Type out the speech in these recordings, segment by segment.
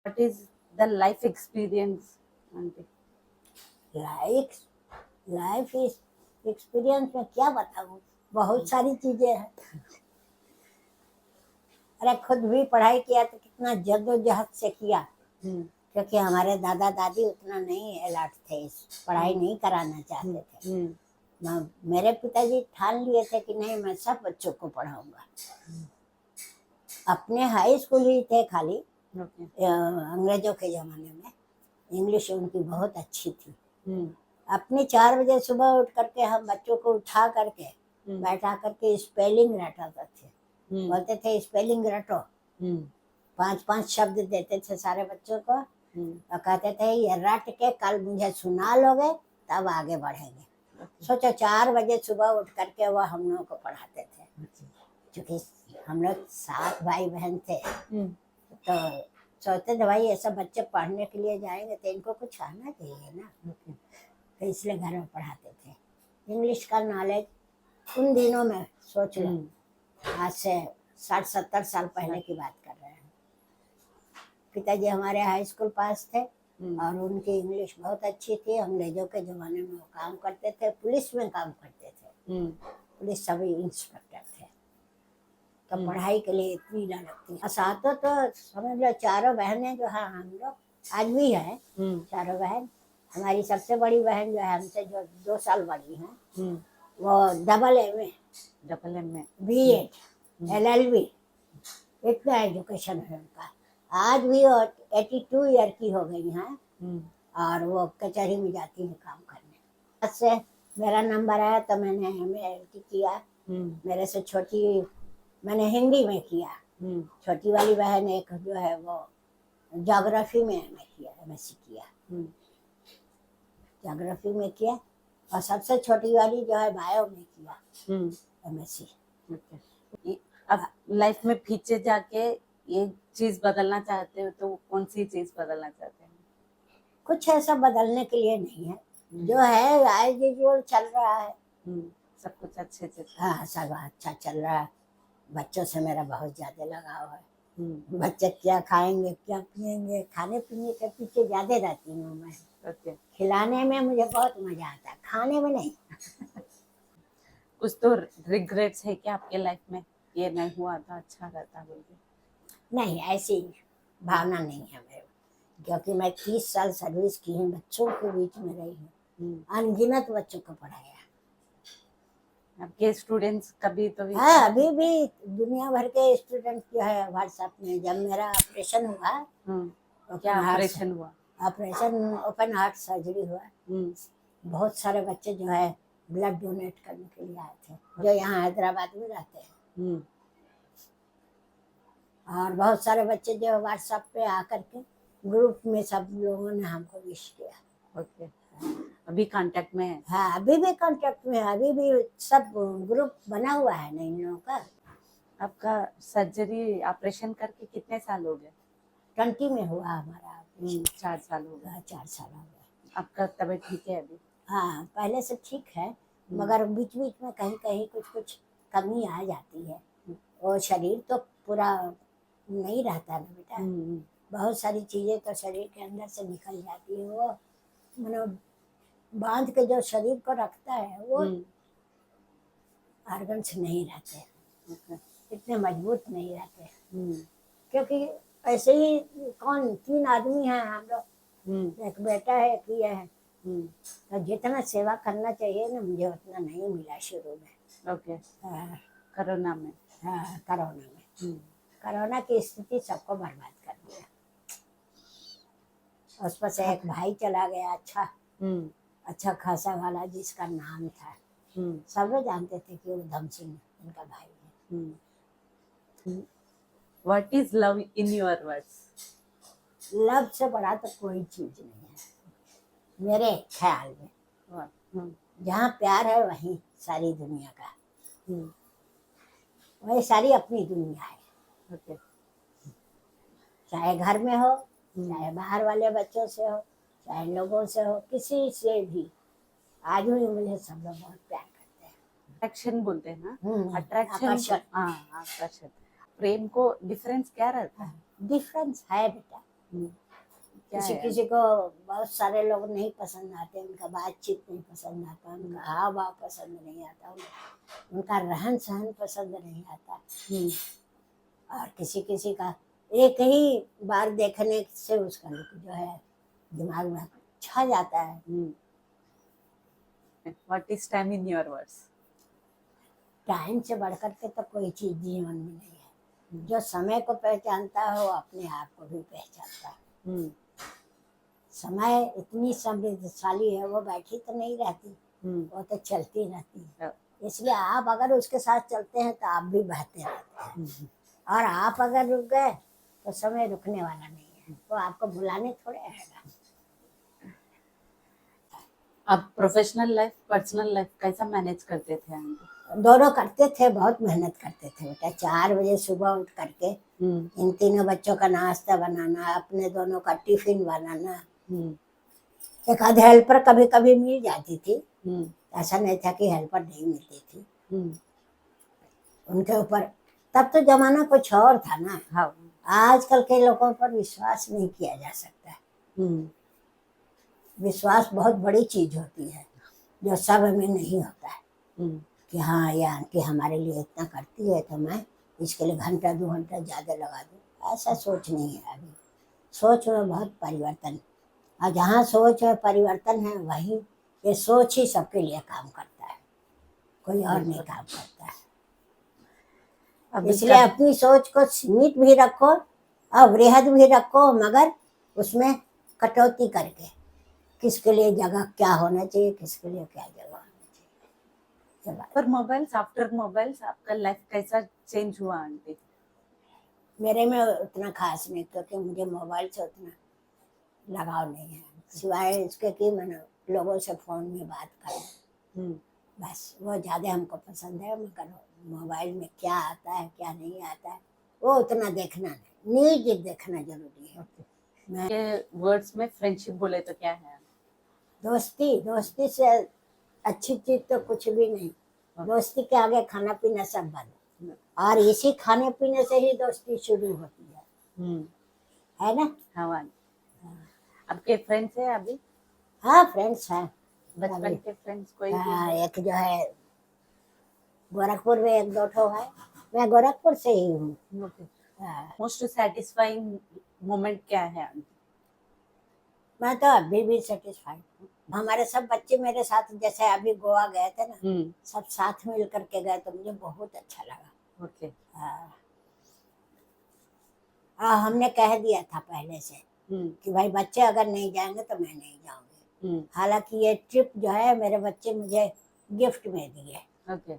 What is the life experience, Aunty? Life life इस experience में क्या बताऊँ, बहुत सारी चीजें हैं। अरे खुद भी पढ़ाई किया तो कितना जद्दोजहद से किया, क्योंकि हमारे दादा दादी उतना नहीं अलर्ट थे, पढ़ाई नहीं कराना चाहते थे। मेरे पिताजी ठान लिए थे कि नहीं, मैं सब बच्चों को पढ़ाऊंगा। अपने हाई स्कूल ही थे खाली, अंग्रेजों के ज़माने में इंग्लिश उनकी बहुत अच्छी थी। अपने 4 बजे सुबह उठ करके हम बच्चों को उठा करके बैठा करके स्पेलिंग रटाते थे। बोलते थे स्पेलिंग रटो, 5-5 शब्द देते थे सारे बच्चों को और कहते थे ये रट के कल मुझे सुना लोगे तब आगे बढ़ेंगे। सोचो 4 बजे सुबह उठ करके वो हम लोगों को पढ़ाते थे। क्योंकि हम लोग 7 भाई बहन थे, तो सोचते थे भाई ये सब बच्चे पढ़ने के लिए जाएंगे तो इनको कुछ आना चाहिए ना, तो इसलिए घर में पढ़ाते थे। इंग्लिश का नॉलेज उन दिनों में सोच लो, आज से 60-70 साल पहले की बात कर रहे हैं। पिताजी हमारे हाई स्कूल पास थे और उनकी इंग्लिश बहुत अच्छी थी। अंग्रेजों के ज़माने में वो काम करते थे, पुलिस में काम करते थे, पुलिस सभी इंस्पेक्टर थे। तो पढ़ाई के लिए इतनी न लगती। और सातों तो समझ लो चारों बहनें जो है, हम लोग आज भी है चारों बहन। हमारी सबसे बड़ी बहन जो है हमसे जो 2 साल बड़ी है, वो डबल एम में BEd LLB इतना एजुकेशन है उनका। आज भी वो 82 ईयर की हो गई हैं और वो कचहरी में जाती है काम करने। आज से मेरा नंबर आया तो मैंने MA किया। मेरे से छोटी मैंने हिंदी में किया। छोटी वाली बहन एक जो है वो ज्योग्राफी में MSc किया, ज्योग्राफी में किया। और सबसे छोटी वाली जो है बायो में किया MSc। अब लाइफ में पीछे जाके ये चीज बदलना चाहते हो तो कौन सी चीज बदलना चाहते हैं? कुछ ऐसा बदलने के लिए नहीं है, जो है एज यूजुअल चल रहा है। सब कुछ अच्छे से। हाँ, सब अच्छा चल रहा है। बच्चों से मेरा बहुत ज्यादा लगाव है। बच्चे क्या खाएंगे क्या पिएंगे, खाने पीने के पीछे ज्यादा रहती हूँ मैं। खिलाने में मुझे बहुत मजा आता है, खाने में नहीं। कुछ तो रिग्रेट्स है क्या आपके लाइफ में, ये नहीं हुआ था अच्छा रहता बोल के? नहीं, ऐसी भावना नहीं है मेरे, क्योंकि मैं 30 साल सर्विस की हूँ, बच्चों के बीच में रही हूँ, अनगिनत बच्चों को पढ़ाया। आपके स्टूडेंट्स कभी तो भी? हाँ, अभी भी दुनिया भर के स्टूडेंट जो है व्हाट्सएप में। जब मेरा ऑपरेशन हुआ, क्या ऑपरेशन हुआ? ऑपरेशन ओपन हार्ट सर्जरी हुआ, बहुत सारे बच्चे जो है ब्लड डोनेट करने के लिए आए थे, जो यहाँ हैदराबाद में रहते हैं। और बहुत सारे बच्चे जो व्हाट्सएप पे आकर के ग्रुप में सब लोगों ने हमको विश किया। ओके, अभी कांटेक्ट में है? हाँ, अभी भी कांटेक्ट में है, अभी भी सब ग्रुप बना हुआ है ना इन लोगों का। आपका सर्जरी ऑपरेशन करके कितने साल हो गए? 20 में हुआ हमारा। 4 साल हो गए। 4 साल हो गए। आपका तबीयत ठीक है अभी? हाँ, पहले से ठीक है, मगर बीच बीच में कहीं कहीं कुछ कुछ कमी आ जाती है। और शरीर तो पूरा नहीं रहता ना बेटा, बहुत सारी चीजें तो शरीर के अंदर से निकल जाती है। वो मतलब बांध के जो शरीर को रखता है वो ऑर्गन्स नहीं रहते, इतने मजबूत नहीं रहते। क्योंकि ऐसे ही 3 आदमी हैं हम लोग, एक बेटा है एक ये है, तो जितना सेवा करना चाहिए ना मुझे उतना नहीं मिला शुरू में। ओके। कोरोना में? हाँ, कोरोना की स्थिति सबको बर्बाद कर दिया। उस पर से एक भाई चला गया, अच्छा खासा वाला, जिसका नाम था, सब लोग जानते थे कि उधम सिंह इनका भाई है। What is love in your words? Love से बड़ा तो कोई चीज नहीं है मेरे ख्याल में। जहाँ प्यार है वहीं सारी दुनिया का, वही सारी अपनी दुनिया है। ओके। चाहे घर में हो, चाहे बाहर वाले बच्चों से हो, चाहे लोगों से हो, किसी से भी। आज भी मुझे सब लोग बहुत प्यार करते हैं। अट्रैक्शन बोलते हैं ना? आकर्षण। हाँ, आकर्षण। प्रेम को डिफरेंस क्या रहता है? डिफरेंस है बेटा, क्या किसी है? किसी को बहुत सारे लोग नहीं पसंद आते, उनका बातचीत नहीं पसंद आता, उनका हाव भाव पसंद नहीं आता, उनका रहन सहन पसंद नहीं आता। और किसी किसी का एक ही बार देखने से उसका look जो है दिमाग में छा जाता है। What is time in your words? Time से बढ़कर के तो कोई चीज जीवन में नहीं है। जो समय को पहचानता है वो अपने आप को भी पहचानता है। समय इतनी समृद्धशाली है, वो बैठी तो नहीं रहती, वो तो चलती रहती है। इसलिए आप अगर उसके साथ चलते हैं तो आप भी बहते रहते हैं, और आप अगर रुक गए तो समय रुकने वाला नहीं है, वो आपको बुलाने थोड़े आएगा। आप प्रोफेशनल लाइफ पर्सनल लाइफ कैसा मैनेज करते थे आंटी? दोनों करते थे, बहुत मेहनत करते थे बेटा। 4 बजे सुबह उठ करके इन तीनों बच्चों का नाश्ता बनाना, अपने दोनों का टिफिन बनाना। एक आध हेल्पर कभी कभी मिल जाती थी, ऐसा नहीं था कि हेल्पर नहीं मिलती थी उनके ऊपर। तब तो जमाना कुछ और था ना। हाँ। आजकल के लोगों पर विश्वास नहीं किया जा सकता। विश्वास बहुत बड़ी चीज होती है, जो सब में नहीं होता है। कि हाँ ये आंटी हमारे लिए इतना करती है तो मैं इसके लिए घंटा 2 घंटा ज़्यादा लगा दूँ, ऐसा सोच नहीं है। अभी सोच में बहुत परिवर्तन, और जहाँ सोच में परिवर्तन है वहीं ये सोच ही सबके लिए काम करता है, कोई और नहीं काम करता है। इसलिए अपनी सोच को सीमित भी रखो और वृहद भी रखो, मगर उसमें कटौती करके किसके लिए जगह क्या होना चाहिए, किसके लिए क्या जगह होना चाहिए। पर मोबाइल्स, आफ्टर मोबाइल्स आपका लाइफ कैसा चेंज हुआ आंटी? मेरे में उतना खास नहीं, क्योंकि मुझे मोबाइल से उतना लगाव नहीं है, सिवाय इसके कि मैंने लोगों से फ़ोन में बात करूं, बस वो ज़्यादा हमको पसंद है। मगर मोबाइल में क्या आता है क्या नहीं आता है वो उतना देखना नहीं, न्यूज देखना जरूरी है। मैं के वर्ड्स में फ्रेंडशिप बोले तो क्या है? दोस्ती, दोस्ती से अच्छी चीज तो कुछ भी नहीं। दोस्ती के आगे खाना पीना सब बंद, और इसी खाने पीने से ही दोस्ती शुरू होती है ना। हाँ। आपके फ्रेंड्स है अभी? हाँ फ्रेंड्स हैं, बचपन के फ्रेंड्स कोई भी? हाँ, एक जो है गोरखपुर में 1-2 ठो है, मैं गोरखपुर से ही हूँ। मोस्ट सेटिस्फाइंग मोमेंट क्या है आंटी? मैं तो अभी भी सेटिस्फाइड हूँ। हमारे सब बच्चे मेरे साथ, जैसे अभी गोवा गए थे ना, सब साथ मिल करके गए तो मुझे बहुत अच्छा लगा। ओके। हमने कह दिया था पहले से कि भाई बच्चे अगर नहीं जाएंगे तो मैं नहीं जाऊंगी। हालांकि ये ट्रिप जो है मेरे बच्चे मुझे गिफ्ट में दिए। ओके।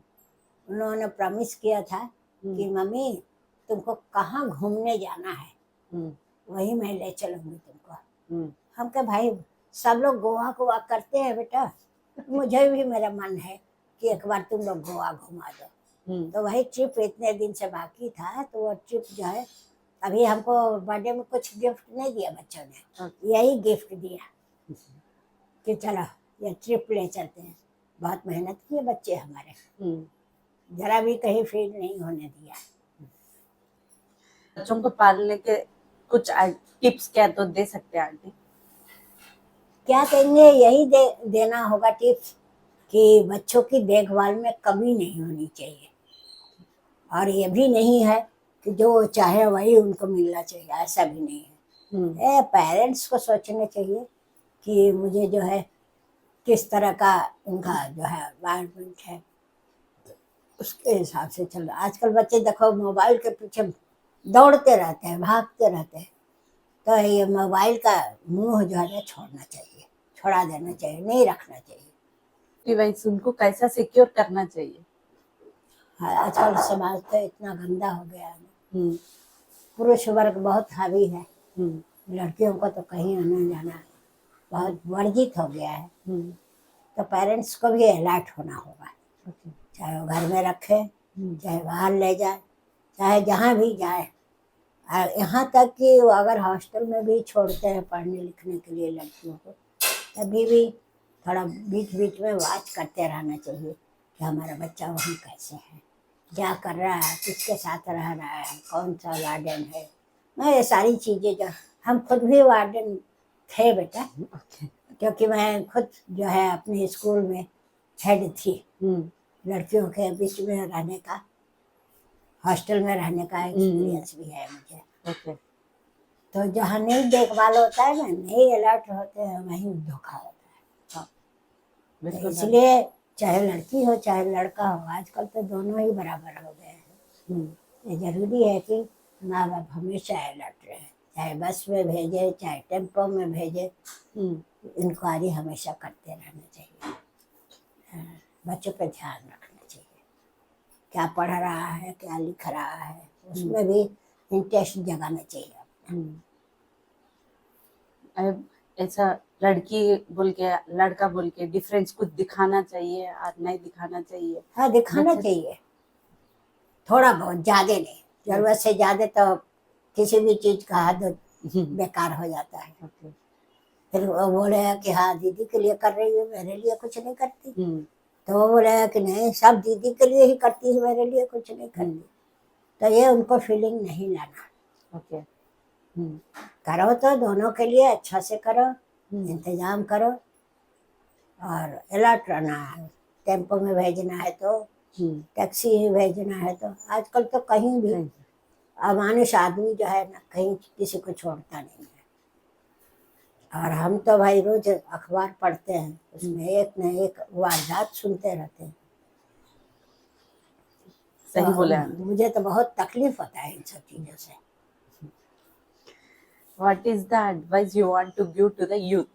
उन्होंने प्रॉमिस किया था कि मम्मी तुमको कहाँ घूमने जाना है वही मैं ले चलूंगी तुमको। हम कहे भाई सब लोग गोवा गोवा करते हैं बेटा, मुझे भी मेरा मन है कि एक बार तुम लोग गोवा घुमा दो। तो वही ट्रिप इतने दिन से बाकी था, तो वो ट्रिप जो है अभी हमको बर्थडे में कुछ गिफ्ट नहीं दिया बच्चों ने, यही गिफ्ट दिया कि चलो ये ट्रिप ले चलते हैं। बहुत मेहनत किए बच्चे हमारे, जरा भी कहीं फील नहीं होने दिया। बच्चों को पालने के कुछ टिप्स क्या तो दे सकते हैं आंटी? क्या कहेंगे, यही देना होगा टिप्स कि बच्चों की देखभाल में कमी नहीं होनी चाहिए, और ये भी नहीं है कि जो चाहे वही उनको मिलना चाहिए, ऐसा भी नहीं है। पेरेंट्स को सोचना चाहिए कि मुझे जो है किस तरह का उनका जो है एनवायरनमेंट है, उसके हिसाब से चल रहा। आजकल बच्चे देखो मोबाइल के पीछे दौड़ते रहते हैं, भागते रहते हैं, तो ये मोबाइल का मुंह जो है छोड़ना चाहिए, छोड़ा देना चाहिए, नहीं रखना चाहिए। डिवाइस उनको कैसा सिक्योर करना चाहिए? हाँ, आजकल समाज तो इतना गंदा हो गया है, पुरुष वर्ग बहुत हावी है, लड़कियों को तो कहीं आना जाना बहुत वर्जित हो गया है। तो पेरेंट्स को भी अलर्ट होना होगा, चाहे वो घर में रखे, चाहे बाहर ले जाए, चाहे जहाँ भी जाए। यहाँ तक कि अगर हॉस्टल में भी छोड़ते हैं पढ़ने लिखने के लिए लड़कियों को, तभी भी थोड़ा बीच बीच में वॉच करते रहना चाहिए कि हमारा बच्चा वहाँ कैसे है, क्या कर रहा है, किसके साथ रह रहा है, कौन सा गार्डन है। मैं ये सारी चीज़ें जो हम खुद भी वार्डन थे बेटा, ओके। क्योंकि मैं खुद जो है अपने स्कूल में हेड थी, लड़कियों के बीच में रहने का, हॉस्टल में रहने का एक्सपीरियंस भी है मुझे। ओके। तो जहाँ नहीं देखभाल होता है ना, नहीं अलर्ट होते हैं, वहीं धोखा होता है। हाँ, तो बिल्कुल। इसलिए चाहे लड़की हो चाहे लड़का हो, आजकल तो दोनों ही बराबर हो गए हैं। ये जरूरी है कि माँ बाप हमेशा अलर्ट रहे, चाहे बस में भेजे चाहे टेम्पो में भेजे, इंक्वायरी हमेशा करते रहना चाहिए। हाँ, बच्चों पर ध्यान रखना चाहिए, क्या पढ़ रहा है क्या लिख रहा है, उसमें भी इंटरेस्ट जगाना चाहिए। ऐसा लड़की बोल के लड़का बोल के डिफरेंस कुछ दिखाना चाहिए और नहीं दिखाना चाहिए? हाँ, दिखाना चाहिए, थोड़ा बहुत, ज्यादा नहीं, जरूरत से ज्यादा तो किसी भी चीज का हद बेकार हो जाता है। फिर वो बोलेगा कि हाँ दीदी के लिए कर रही है, मेरे लिए कुछ नहीं करती। तो वो बोलेगा कि नहीं, सब दीदी के लिए ही करती है, मेरे लिए कुछ नहीं करती। तो ये उनको फीलिंग नहीं लाना। ओके। करो तो दोनों के लिए अच्छा से करो, इंतजाम करो और अलर्ट रहना है। टेम्पो में भेजना है तो, टैक्सी में भेजना है तो, आजकल तो कहीं भी अमानुष आदमी जो है ना, कहीं किसी को छोड़ता नहीं है। और हम तो भाई रोज अखबार पढ़ते हैं, उसमें एक न एक वारदात सुनते रहते हैं। सही बोले। मुझे तो बहुत तकलीफ होता है इन सब चीजों से। What is the advice you want to give to the youth?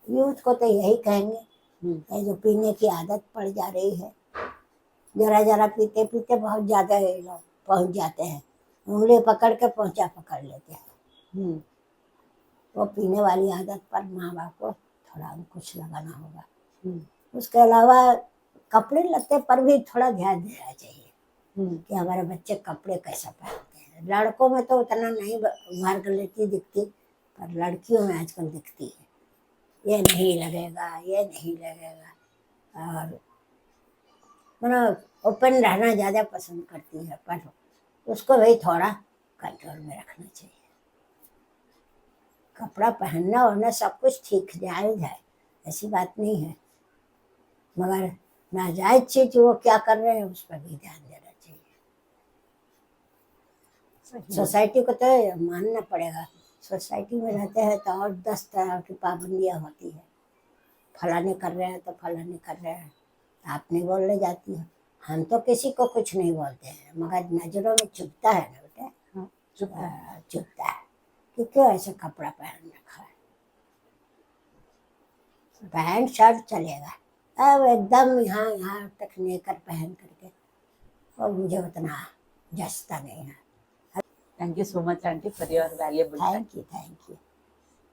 Youth को तो यही कहेंगे, ये जो पीने की आदत पड़ जा रही है, जरा जरा पीते पीते बहुत ज्यादा लोग पहुंच जाते हैं, उंगली पकड़ के पहुंचा पकड़ लेते हैं। वो पीने वाली आदत पर माँ बाप को थोड़ा अंकुश लगाना होगा। उसके अलावा कपड़े लत्ते पर भी थोड़ा ध्यान देना चाहिए कि हमारे बच्चे कपड़े कैसा पहनते हैं। लड़कों में तो उतना नहीं वार्गलिटी दिखती, पर लड़कियों में आजकल दिखती है, ये नहीं लगेगा ये नहीं लगेगा, और मतलब ओपन रहना ज़्यादा पसंद करती है, पर उसको भी थोड़ा कंट्रोल में रखना चाहिए। कपड़ा पहनना वरना सब कुछ ठीक जायज है, ऐसी बात नहीं है, मगर नाजायज चीज वो क्या कर रहे हैं उस पर भी ध्यान देना चाहिए। सोसाइटी को तो मानना पड़ेगा, सोसाइटी में रहते हैं तो और 10 तरह की पाबंदियां होती है। फलाने कर रहे हैं तो फलाने कर रहे हैं, आप नहीं बोलने जाती हो। हम तो किसी को कुछ नहीं बोलते हैं, मगर नजरों में चुभता है ना बेटा, चुभता है कि क्यों ऐसे कपड़ा पहन रखा है। पैंट शर्ट चलेगा, अब एकदम यहाँ यहाँ तक नेकर पहन करके, और मुझे उतना जचता नहीं है। Thank you so much, Auntie, for your valuable time. Thank you.